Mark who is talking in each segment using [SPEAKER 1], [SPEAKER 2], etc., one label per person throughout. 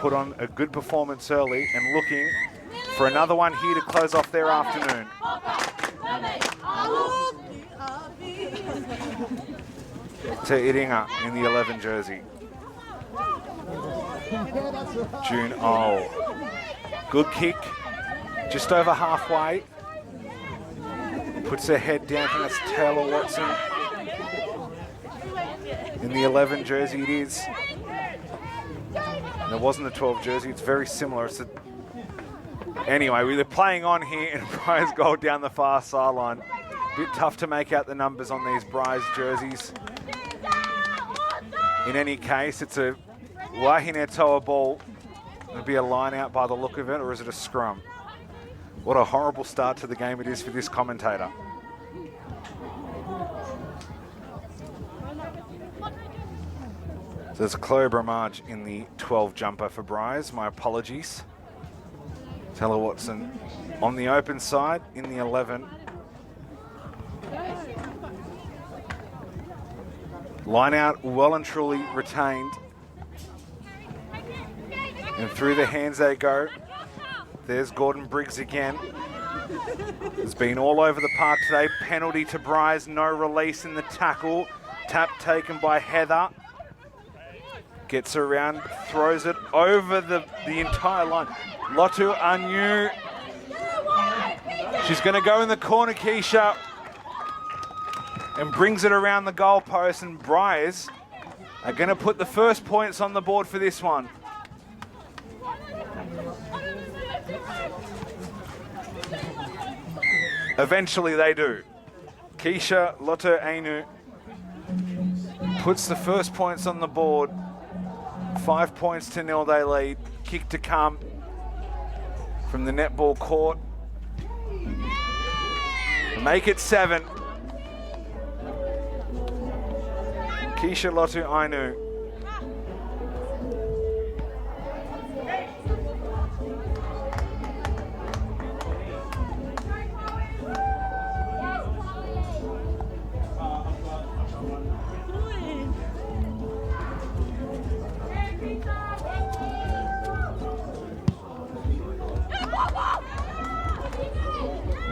[SPEAKER 1] put on a good performance early and looking for another one here to close off their afternoon. To Iringa in the 11 jersey. June good kick, just over halfway. Puts her head down, and that's Taylor Watson. In the 11 jersey it is. And it wasn't a 12 jersey, it's very similar. Anyway, they're playing on here and Briars Gold down the far sideline. Bit tough to make out the numbers on these Briars jerseys. In any case, it's a Wāhine Toa ball. It'll be a line out by the look of it, or is it a scrum? What a horrible start to the game it is for this commentator. So there's Chloe Bramage in the 12 jumper for Briars. My apologies. Taylor Watson on the open side in the 11. Line out well and truly retained. And through the hands they go. There's Gordon Briggs again. Has been all over the park today. Penalty to Briars, no release in the tackle. Tap taken by Heather. Gets around, throws it over the entire line. Lotu Anu. She's going to go in the corner, Keisha. And brings it around the goalpost, and Briars are going to put the first points on the board for this one. Eventually they do. Keisha Lotu Anu puts the first points on the board. 5 points to 0 they lead. Kick to come from the netball court. Make it 7. Keisha Lotu Anu.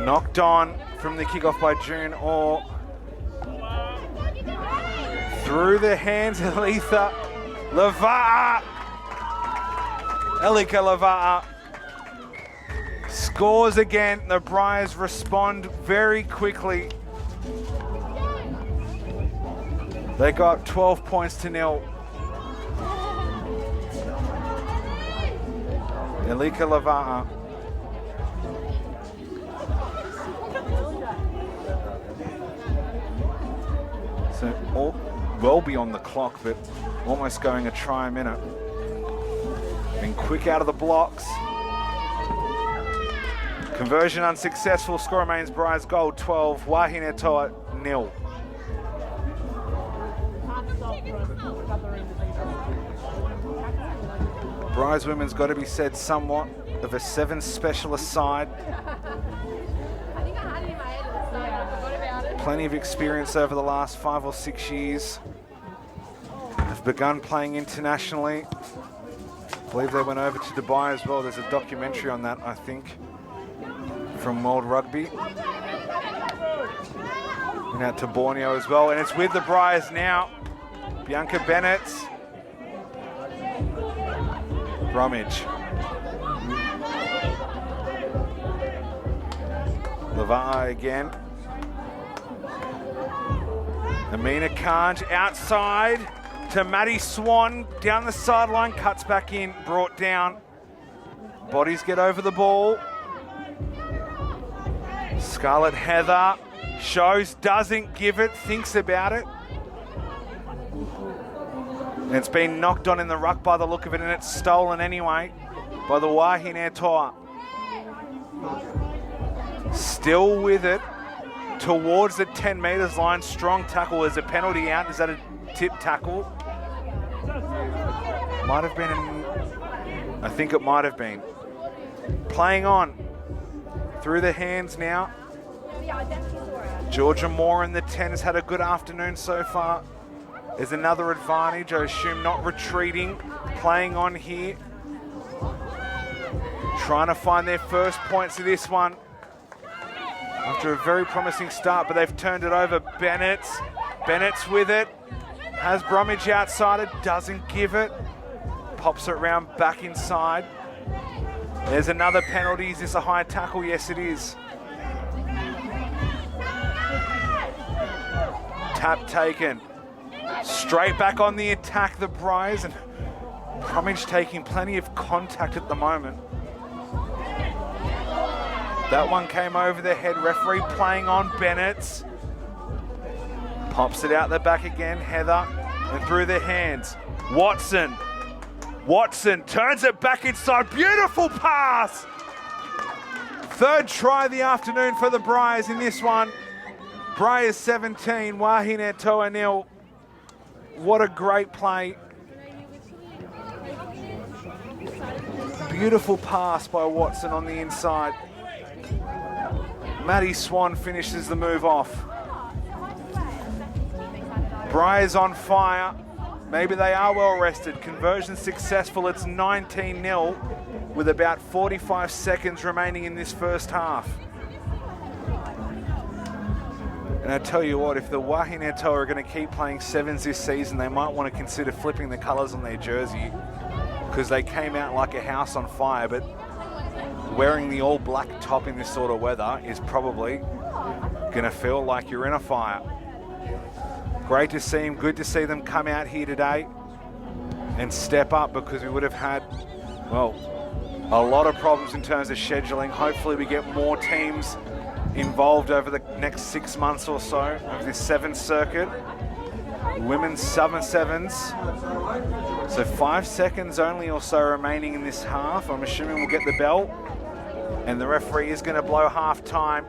[SPEAKER 1] Knocked on from the kickoff by June Orr. Through the hands of Elika Lava'a. Elika Lava'a scores again. The Briars respond very quickly. They got 12 points to 0. Elika Lava'a. So well beyond the clock, but almost going a try a minute. Been quick out of the blocks. Conversion unsuccessful. Score remains Briars Gold 12, Wāhine Toa 0. Briars women's got to be said somewhat of a 7 specialist side. Plenty of experience over the last 5 or 6 years. Have begun playing internationally. I believe they went over to Dubai as well. There's a documentary on that, I think, from World Rugby. And out to Borneo as well. And it's with the Briars now. Bianca Bennett. Bromwich. Lava'a again. Amina Khanj outside to Maddie Swan. Down the sideline, cuts back in, brought down. Bodies get over the ball. Scarlett Heather shows, doesn't give it, thinks about it. And it's been knocked on in the ruck by the look of it, and it's stolen anyway by the Wāhine Toa. Still with it. Towards the 10 metres line, strong tackle. There's a penalty out. Is that a tip tackle? Might have been, I think it might have been. Playing on. Through the hands now. Georgia Moore in the 10 has had a good afternoon so far. There's another advantage, I assume not retreating. Playing on here. trying to find their first points of this one after a very promising start, but they've turned it over. Bennett's with it. Has Bromwich outside it, doesn't give it. Pops it around back inside. There's another penalty. Is this a high tackle? Yes, it is. Tap taken. Straight back on the attack, the Briars, and Bromwich taking plenty of contact at the moment. That one came over the head. Referee playing on Bennett's. Pops it out the back again, Heather, and through their hands. Watson turns it back inside. Beautiful pass. Third try of the afternoon for the Briars in this one. Briars 17, Wāhine Toa 0. What a great play. Beautiful pass by Watson on the inside. Maddie Swan finishes the move off. Briars on fire. Maybe they are well rested. Conversion successful. It's 19-0 with about 45 seconds remaining in this first half. And I tell you what, if the Wāhine Toa are going to keep playing sevens this season, they might want to consider flipping the colours on their jersey, because they came out like a house on fire, but wearing the all black top in this sort of weather is probably going to feel like you're in a fire. Great to see them, good to see them come out here today and step up, because we would have had, well, a lot of problems in terms of scheduling. Hopefully we get more teams involved over the next 6 months or so of this sevens circuit. Women's sevens. So 5 seconds only or so remaining in this half. I'm assuming we'll get the bell, and the referee is going to blow half time.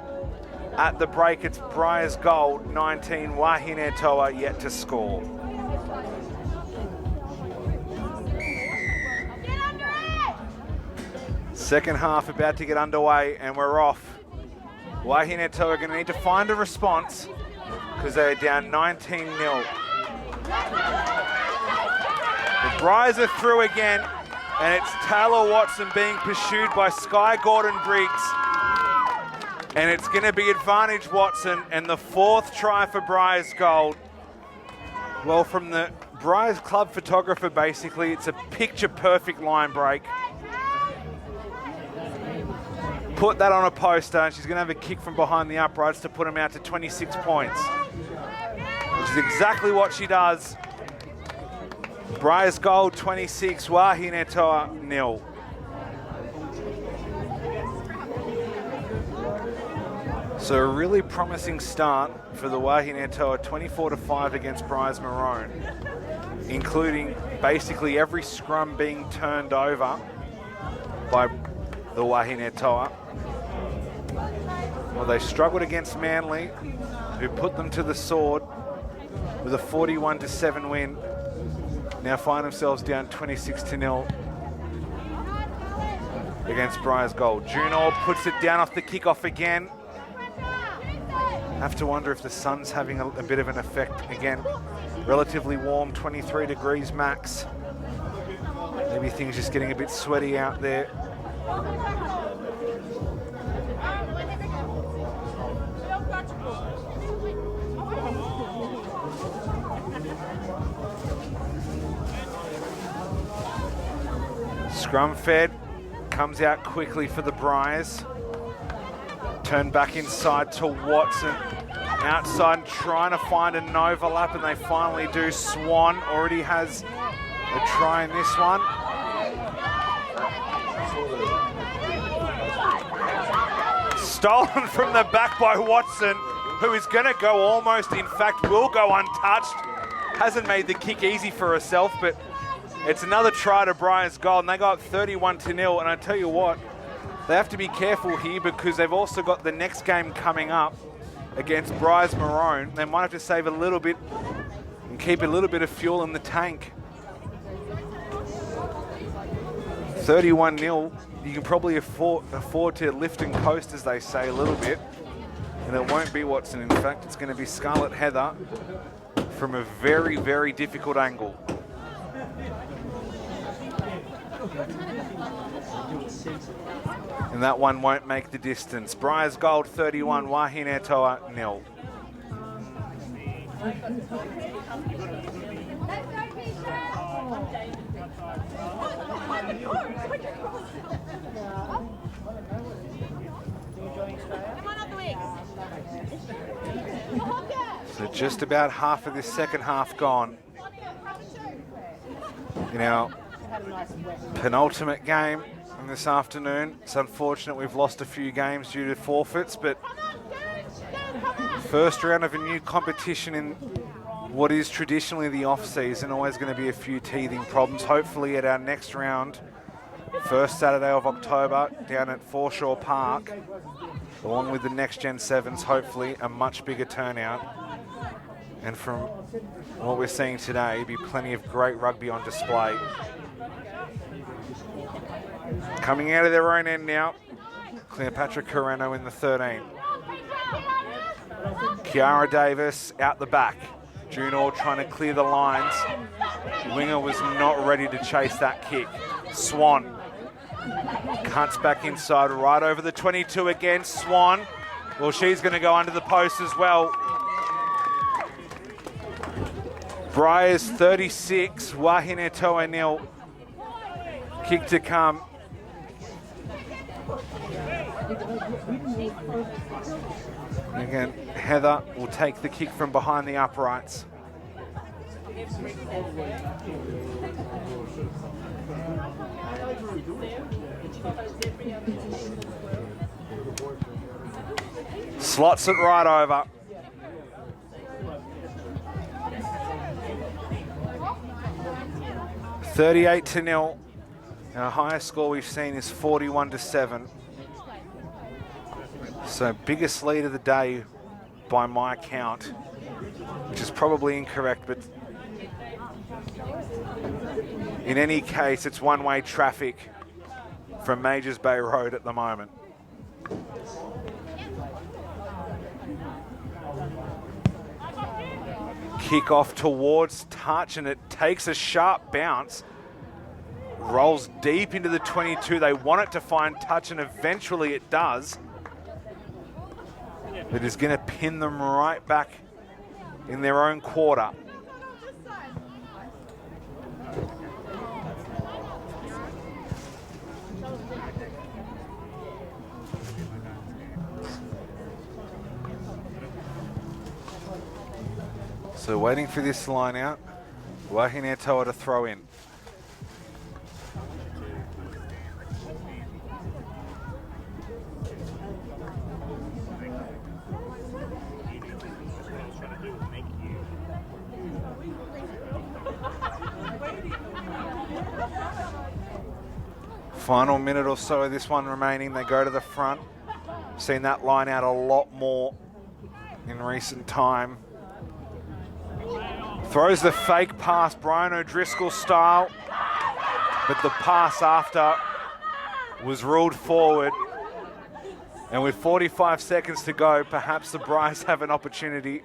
[SPEAKER 1] At the break, it's Briars Gold 19, Wāhine Toa yet to score. Second half about to get underway, and we're off. Wāhine Toa are going to need to find a response, because they are down 19-0. The Briars are through again, and it's Taylor Watson being pursued by Sky Gordon-Briggs. And it's going to be advantage Watson, and the fourth try for Briars Gold. Well, from the Briars club photographer, basically, it's a picture-perfect line break. Put that on a poster, and she's going to have a kick from behind the uprights to put them out to 26 points, which is exactly what she does. Briars Gold 26, Wāhine Toa 0. So a really promising start for the Wāhine Toa, 24-5 against Briars Maroon, including basically every scrum being turned over by the Wāhine Toa. Well, they struggled against Manly, who put them to the sword with a 41-7 win. Now find themselves down 26-0 against Briars Gold. Junor puts it down off the kickoff again. Have to wonder if the sun's having a bit of an effect again. Relatively warm, 23 degrees max. Maybe things just getting a bit sweaty out there. Scrum fed, comes out quickly for the Briars. Turn back inside to Watson. Outside, trying to find an overlap, and they finally do. Swan already has a try in this one. Stolen from the back by Watson, who is going to go almost, in fact, will go untouched. Hasn't made the kick easy for herself, but it's another try to Briars Gold, and they go up 31-0. And I tell you what, they have to be careful here, because they've also got the next game coming up against Briars Maroon. They might have to save a little bit and keep a little bit of fuel in the tank. 31-0, you can probably afford to lift and coast, as they say, a little bit. And it won't be Watson, in fact, it's going to be Scarlett Heather from a very, very difficult angle. And that one won't make the distance. Briars Gold 31, Wāhine Toa 0. So just about half of this second half gone. In our penultimate game this afternoon. It's unfortunate we've lost a few games due to forfeits, but first round of a new competition in what is traditionally the off-season, always going to be a few teething problems. Hopefully at our next round, first Saturday of October, down at Forshaw Park, along with the Next Gen 7s, hopefully a much bigger turnout. And from what we're seeing today, be plenty of great rugby on display. Coming out of their own end now, Cleopatra Carreno in the 13. Kiara Davis out the back. June Orr trying to clear the lines. Winger was not ready to chase that kick. Swan cuts back inside, right over the 22 again. Swan, well, she's going to go under the post as well. Briars 36, Wāhine Toa 0. Kick to come. Again, Heather will take the kick from behind the uprights. Slots it right over. $38-0. Our highest score we've seen is 41-7. So biggest lead of the day by my count, which is probably incorrect, but in any case, it's one-way traffic from Majors Bay Road at the moment. Kick off towards touch, and it takes a sharp bounce. Rolls deep into the 22. They want it to find touch, and eventually it does. It is going to pin them right back in their own quarter. So waiting for this line out, Wāhine Toa to throw in. Final minute or so of this one remaining, they go to the front. Seen that line out a lot more in recent time. Throws the fake pass, Brian O'Driscoll style, but the pass after was ruled forward. And with 45 seconds to go, perhaps the Briars have an opportunity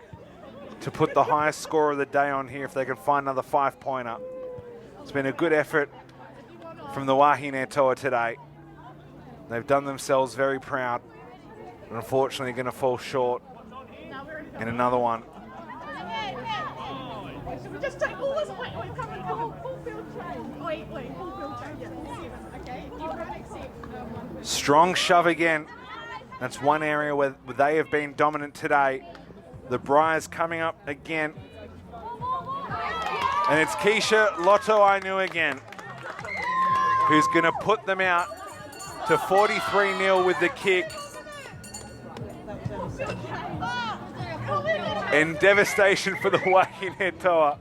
[SPEAKER 1] to put the highest score of the day on here if they can find another 5-pointer. It's been a good effort from the Wāhine Toa today. They've done themselves very proud, but unfortunately going to fall short in another one.
[SPEAKER 2] Just take all this weight away from the full field change. Wait, full field change. Yeah, 7, okay? You don't accept.
[SPEAKER 1] Strong shove again. That's one area where they have been dominant today. The Briars coming up again. And it's Keisha Lotto Ainu again, who's going to put them out to 43-0 with the kick. And devastation for the Wāhine Toa,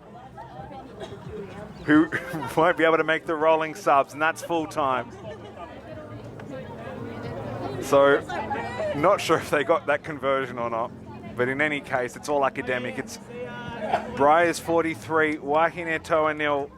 [SPEAKER 1] who won't be able to make the rolling subs, and that's full time. So, not sure if they got that conversion or not, but in any case, it's all academic. It's Briars 43, Wāhine Toa 0.